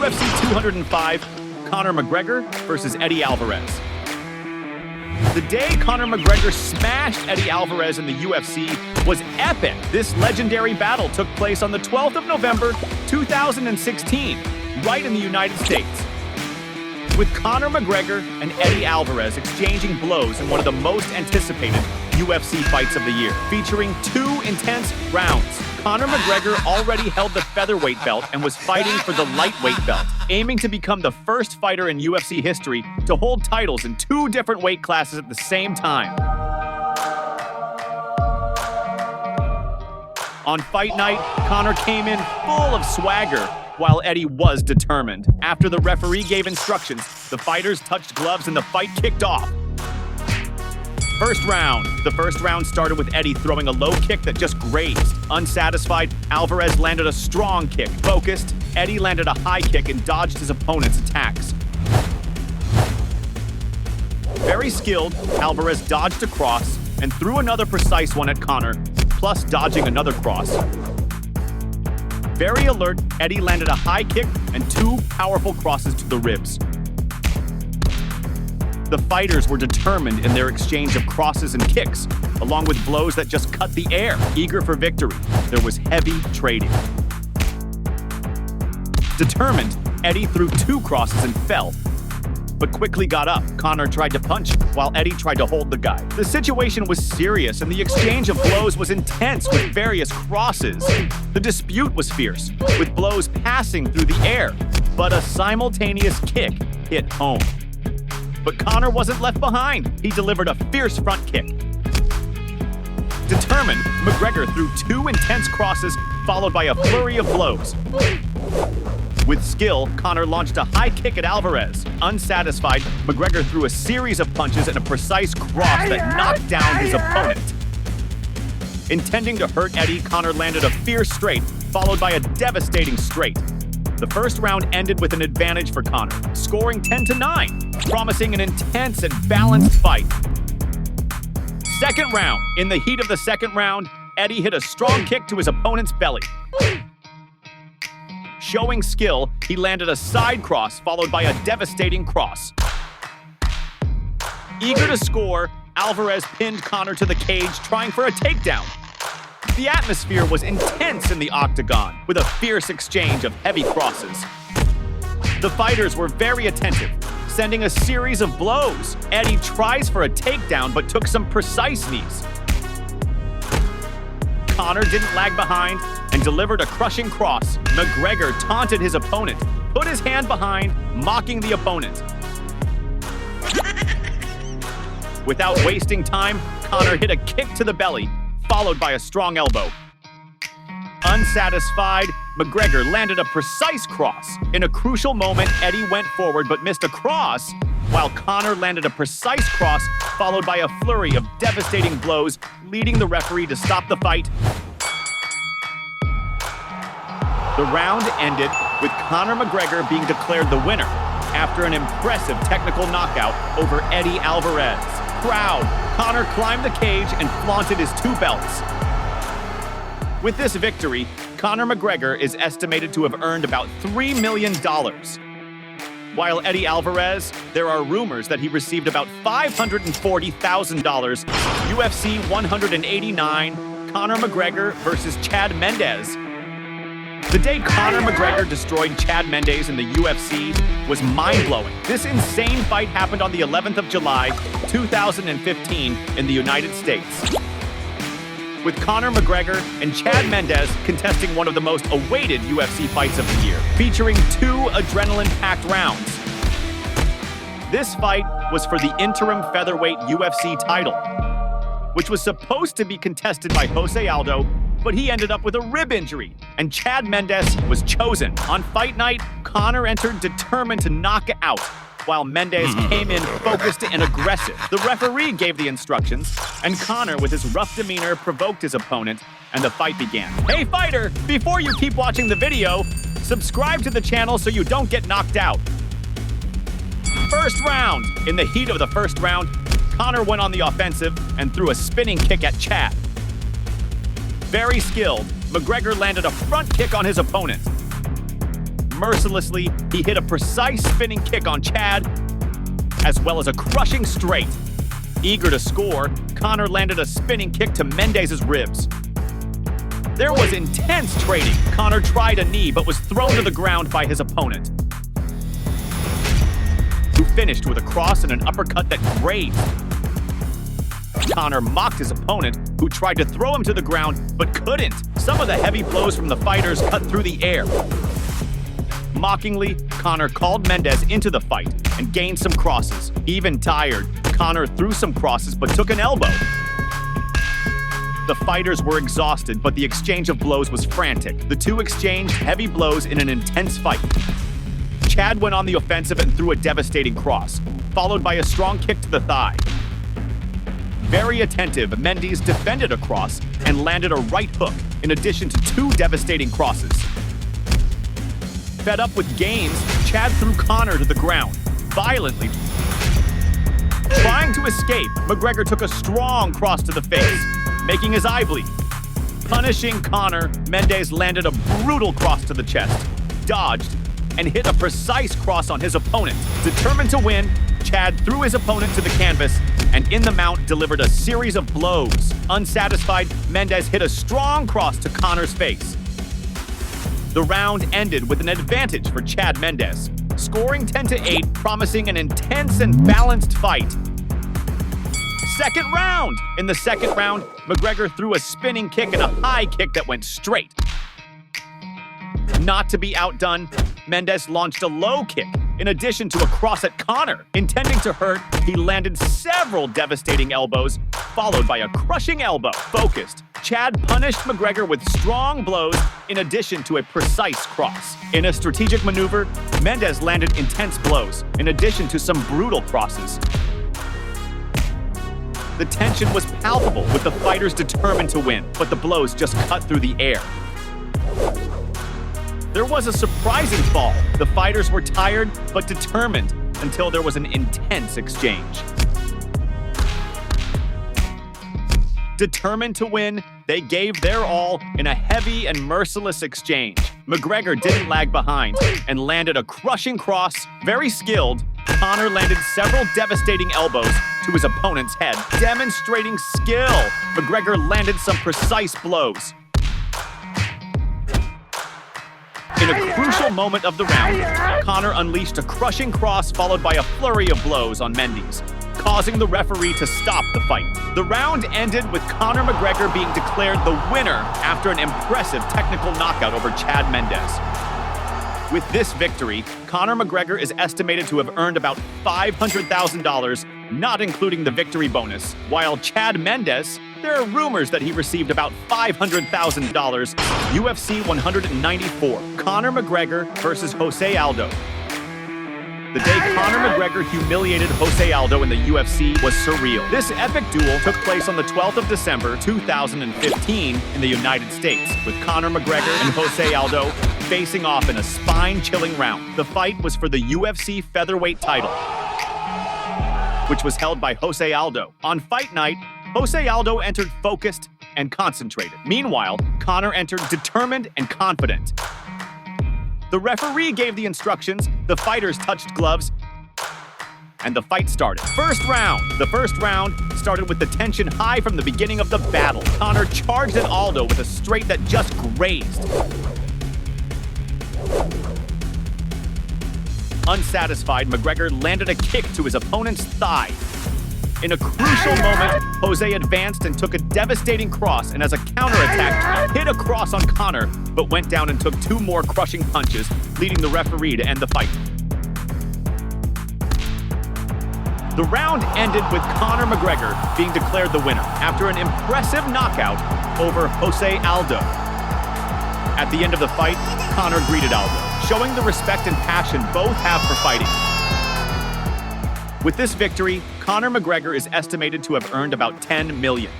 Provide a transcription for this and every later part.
UFC 205, Conor McGregor versus Eddie Alvarez. The day Conor McGregor smashed Eddie Alvarez in the UFC was epic. This legendary battle took place on the 12th of November, 2016, right in the United States. With Conor McGregor and Eddie Alvarez exchanging blows in one of the most anticipated UFC fights of the year, featuring 2 intense rounds. Conor McGregor already held the featherweight belt and was fighting for the lightweight belt, aiming to become the first fighter in UFC history to hold titles in 2 different weight classes at the same time. On fight night, Conor came in full of swagger, while Eddie was determined. After the referee gave instructions, the fighters touched gloves and the fight kicked off. First round. The first round started with Eddie throwing a low kick that just grazed. Unsatisfied, Alvarez landed a strong kick. Focused, Eddie landed a high kick and dodged his opponent's attacks. Very skilled, Alvarez dodged a cross and threw another precise one at Conor, plus dodging another cross. Very alert, Eddie landed a high kick and 2 powerful crosses to the ribs. The fighters were determined in their exchange of crosses and kicks, along with blows that just cut the air. Eager for victory, there was heavy trading. Determined, Eddie threw 2 crosses and fell, but quickly got up. Conor tried to punch, while Eddie tried to hold the guy. The situation was serious, and the exchange of blows was intense with various crosses. The dispute was fierce, with blows passing through the air, but a simultaneous kick hit home. But Conor wasn't left behind. He delivered a fierce front kick. Determined, McGregor threw 2 intense crosses, followed by a flurry of blows. With skill, Conor launched a high kick at Alvarez. Unsatisfied, McGregor threw a series of punches and a precise cross that knocked down his opponent. Intending to hurt Eddie, Conor landed a fierce straight, followed by a devastating straight. The first round ended with an advantage for Conor, scoring 10-9, promising an intense and balanced fight. Second round. In the heat of the second round, Eddie hit a strong kick to his opponent's belly. Showing skill, he landed a side cross followed by a devastating cross. Eager to score, Alvarez pinned Conor to the cage, trying for a takedown. The atmosphere was intense in the octagon, with a fierce exchange of heavy crosses. The fighters were very attentive, sending a series of blows. Eddie tries for a takedown, but took some precise knees. Conor didn't lag behind and delivered a crushing cross. McGregor taunted his opponent, put his hand behind, mocking the opponent. Without wasting time, Conor hit a kick to the belly, followed by a strong elbow. Unsatisfied, McGregor landed a precise cross. In a crucial moment, Eddie went forward but missed a cross, while Conor landed a precise cross followed by a flurry of devastating blows, leading the referee to stop the fight. The round ended with Conor McGregor being declared the winner after an impressive technical knockout over Eddie Alvarez. Proud, Conor climbed the cage and flaunted his 2 belts. With this victory, Conor McGregor is estimated to have earned about $3 million. While Eddie Alvarez, there are rumors that he received about $540,000. UFC 189, Conor McGregor versus Chad Mendes. The day Conor McGregor destroyed Chad Mendes in the UFC was mind-blowing. This insane fight happened on the 11th of July, 2015 in the United States, with Conor McGregor and Chad Mendes contesting one of the most awaited UFC fights of the year, featuring 2 adrenaline-packed rounds. This fight was for the interim featherweight UFC title, which was supposed to be contested by José Aldo, but he ended up with a rib injury, and Chad Mendes was chosen. On fight night, Conor entered determined to knock out, while Mendes came in focused and aggressive. The referee gave the instructions, and Conor, with his rough demeanor, provoked his opponent, and the fight began. Hey fighter, before you keep watching the video, subscribe to the channel so you don't get knocked out. First round. In the heat of the first round, Conor went on the offensive and threw a spinning kick at Chad. Very skilled, McGregor landed a front kick on his opponent. Mercilessly, he hit a precise spinning kick on Chad, as well as a crushing straight. Eager to score, Conor landed a spinning kick to Mendes' ribs. There was intense trading. Conor tried a knee, but was thrown to the ground by his opponent, who finished with a cross and an uppercut that grazed. Conor mocked his opponent, who tried to throw him to the ground, but couldn't. Some of the heavy blows from the fighters cut through the air. Mockingly, Conor called Mendes into the fight and gained some crosses. Even tired, Conor threw some crosses but took an elbow. The fighters were exhausted, but the exchange of blows was frantic. The two exchanged heavy blows in an intense fight. Chad went on the offensive and threw a devastating cross, followed by a strong kick to the thigh. Very attentive, Mendes defended a cross and landed a right hook, in addition to two devastating crosses. Fed up with games, Chad threw Conor to the ground, violently. Trying to escape, McGregor took a strong cross to the face, making his eye bleed. Punishing Conor, Mendes landed a brutal cross to the chest, dodged, and hit a precise cross on his opponent. Determined to win, Chad threw his opponent to the canvas and in the mount delivered a series of blows. Unsatisfied, Mendes hit a strong cross to Conor's face. The round ended with an advantage for Chad Mendes, scoring 10-8, promising an intense and balanced fight. Second round! In the second round, McGregor threw a spinning kick and a high kick that went straight. Not to be outdone, Mendes launched a low kick in addition to a cross at Conor. Intending to hurt, he landed several devastating elbows, followed by a crushing elbow. Focused, Chad punished McGregor with strong blows in addition to a precise cross. In a strategic maneuver, Mendes landed intense blows in addition to some brutal crosses. The tension was palpable, with the fighters determined to win, but the blows just cut through the air. There was a surprising fall. The fighters were tired but determined until there was an intense exchange. Determined to win, they gave their all in a heavy and merciless exchange. McGregor didn't lag behind and landed a crushing cross. Very skilled, Conor landed several devastating elbows to his opponent's head. Demonstrating skill, McGregor landed some precise blows. In a crucial moment of the round, Conor unleashed a crushing cross followed by a flurry of blows on Mendes, causing the referee to stop the fight. The round ended with Conor McGregor being declared the winner after an impressive technical knockout over Chad Mendes. With this victory, Conor McGregor is estimated to have earned about $500,000, not including the victory bonus, while Chad Mendes, there are rumors that he received about $500,000. UFC 194, Conor McGregor versus José Aldo. The day Conor McGregor humiliated José Aldo in the UFC was surreal. This epic duel took place on the 12th of December, 2015 in the United States, with Conor McGregor and José Aldo facing off in a spine-chilling round. The fight was for the UFC featherweight title, which was held by José Aldo. On fight night, José Aldo entered focused and concentrated. Meanwhile, Conor entered determined and confident. The referee gave the instructions, the fighters touched gloves, and the fight started. First round. The first round started with the tension high from the beginning of the battle. Conor charged at Aldo with a straight that just grazed. Unsatisfied, McGregor landed a kick to his opponent's thigh. In a crucial moment, José advanced and took a devastating cross, and as a counterattack, hit a cross on Conor, but went down and took two more crushing punches, leading the referee to end the fight. The round ended with Conor McGregor being declared the winner after an impressive knockout over José Aldo. At the end of the fight, Conor greeted Aldo, showing the respect and passion both have for fighting. With this victory, Conor McGregor is estimated to have earned about $10 million.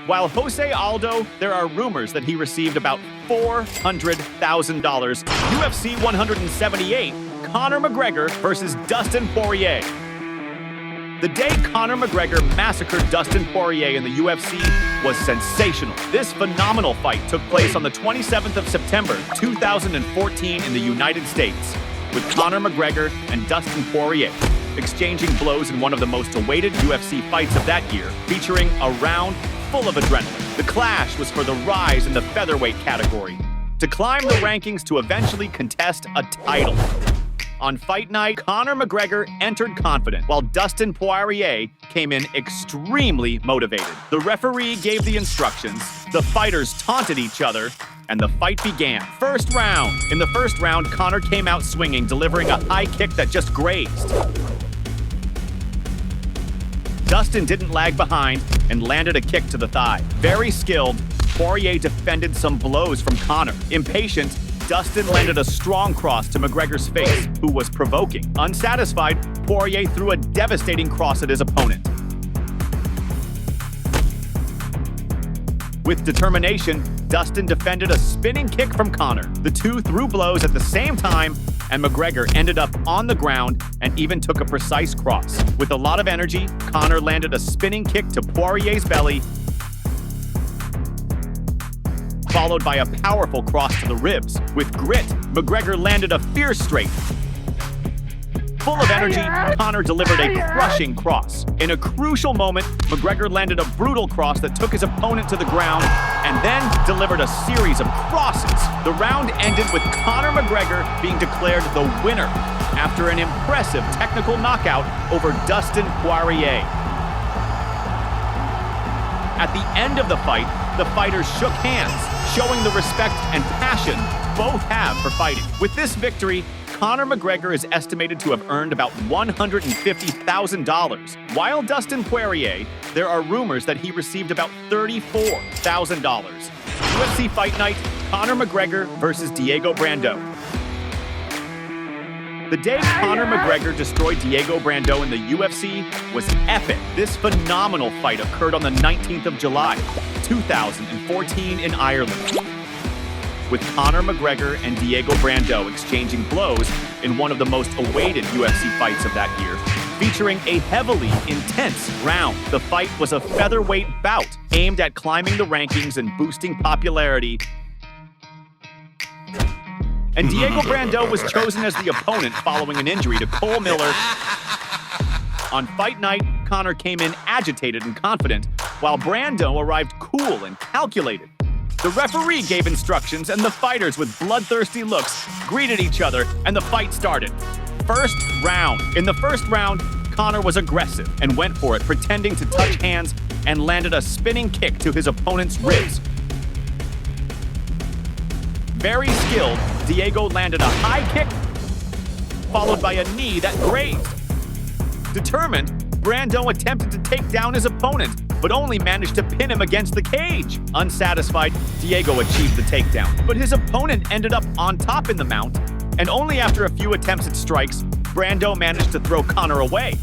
While José Aldo, there are rumors that he received about $400,000. UFC 178, Conor McGregor versus Dustin Poirier. The day Conor McGregor massacred Dustin Poirier in the UFC was sensational. This phenomenal fight took place on the 27th of September, 2014 in the United States, with Conor McGregor and Dustin Poirier exchanging blows in one of the most awaited UFC fights of that year, featuring a round full of adrenaline. The clash was for the rise in the featherweight category, to climb the rankings to eventually contest a title. On fight night, Conor McGregor entered confident, while Dustin Poirier came in extremely motivated. The referee gave the instructions, the fighters taunted each other, and the fight began. First round. In the first round, Conor came out swinging, delivering a high kick that just grazed. Dustin didn't lag behind and landed a kick to the thigh. Very skilled, Poirier defended some blows from Conor. Impatient, Dustin landed a strong cross to McGregor's face, who was provoking. Unsatisfied, Poirier threw a devastating cross at his opponent. With determination, Dustin defended a spinning kick from Conor. The two threw blows at the same time, and McGregor ended up on the ground and even took a precise cross. With a lot of energy, Conor landed a spinning kick to Poirier's belly, followed by a powerful cross to the ribs. With grit, McGregor landed a fierce straight. Full of energy, Conor delivered a crushing cross. In a crucial moment, McGregor landed a brutal cross that took his opponent to the ground and then delivered a series of crosses. The round ended with Conor McGregor being declared the winner after an impressive technical knockout over Dustin Poirier. At the end of the fight, the fighters shook hands, showing the respect and passion both have for fighting. With this victory, Conor McGregor is estimated to have earned about $150,000, while Dustin Poirier, there are rumors that he received about $34,000. UFC Fight Night, Conor McGregor versus Diego Brando. The day Conor McGregor destroyed Diego Brando in the UFC was epic. This phenomenal fight occurred on the 19th of July, 2014 in Ireland, with Conor McGregor and Diego Brando exchanging blows in one of the most awaited UFC fights of that year, featuring a heavily intense round. The fight was a featherweight bout aimed at climbing the rankings and boosting popularity, and Diego Brando was chosen as the opponent following an injury to Cole Miller. On fight night, Conor came in agitated and confident, while Brando arrived cool and calculated. The referee gave instructions, and the fighters with bloodthirsty looks greeted each other, and the fight started. First round. In the first round, Conor was aggressive and went for it, pretending to touch hands, and landed a spinning kick to his opponent's ribs. Very skilled, Diego landed a high kick, followed by a knee that grazed. Determined, Brando attempted to take down his opponent, but only managed to pin him against the cage. Unsatisfied, Diego achieved the takedown, but his opponent ended up on top in the mount, and only after a few attempts at strikes, Brando managed to throw Conor away.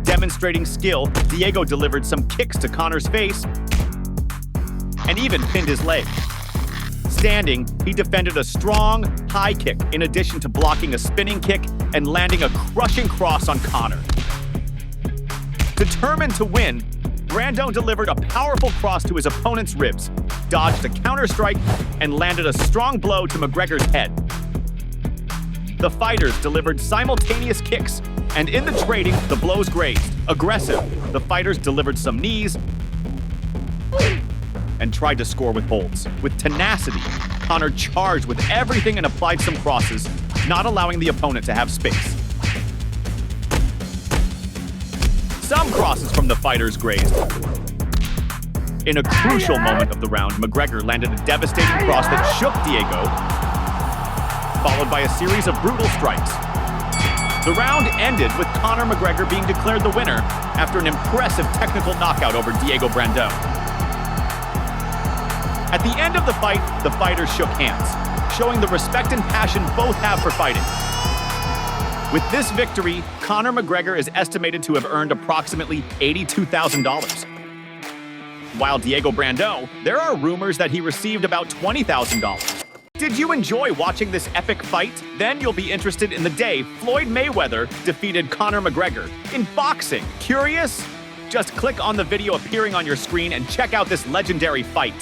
Demonstrating skill, Diego delivered some kicks to Conor's face and even pinned his leg. Standing, he defended a strong, high kick in addition to blocking a spinning kick and landing a crushing cross on Conor. Determined to win, Brando delivered a powerful cross to his opponent's ribs, dodged a counter-strike, and landed a strong blow to McGregor's head. The fighters delivered simultaneous kicks, and in the trading, the blows grazed. Aggressive, the fighters delivered some knees and tried to score with holds. With tenacity, Conor charged with everything and applied some crosses, not allowing the opponent to have space. Some crosses from the fighters grazed. In a crucial moment of the round, McGregor landed a devastating cross that shook Diego, followed by a series of brutal strikes. The round ended with Conor McGregor being declared the winner after an impressive technical knockout over Diego Brando. At the end of the fight, the fighters shook hands, showing the respect and passion both have for fighting. With this victory, Conor McGregor is estimated to have earned approximately $82,000. While Diego Brando, there are rumors that he received about $20,000. Did you enjoy watching this epic fight? Then you'll be interested in the day Floyd Mayweather defeated Conor McGregor in boxing. Curious? Just click on the video appearing on your screen and check out this legendary fight.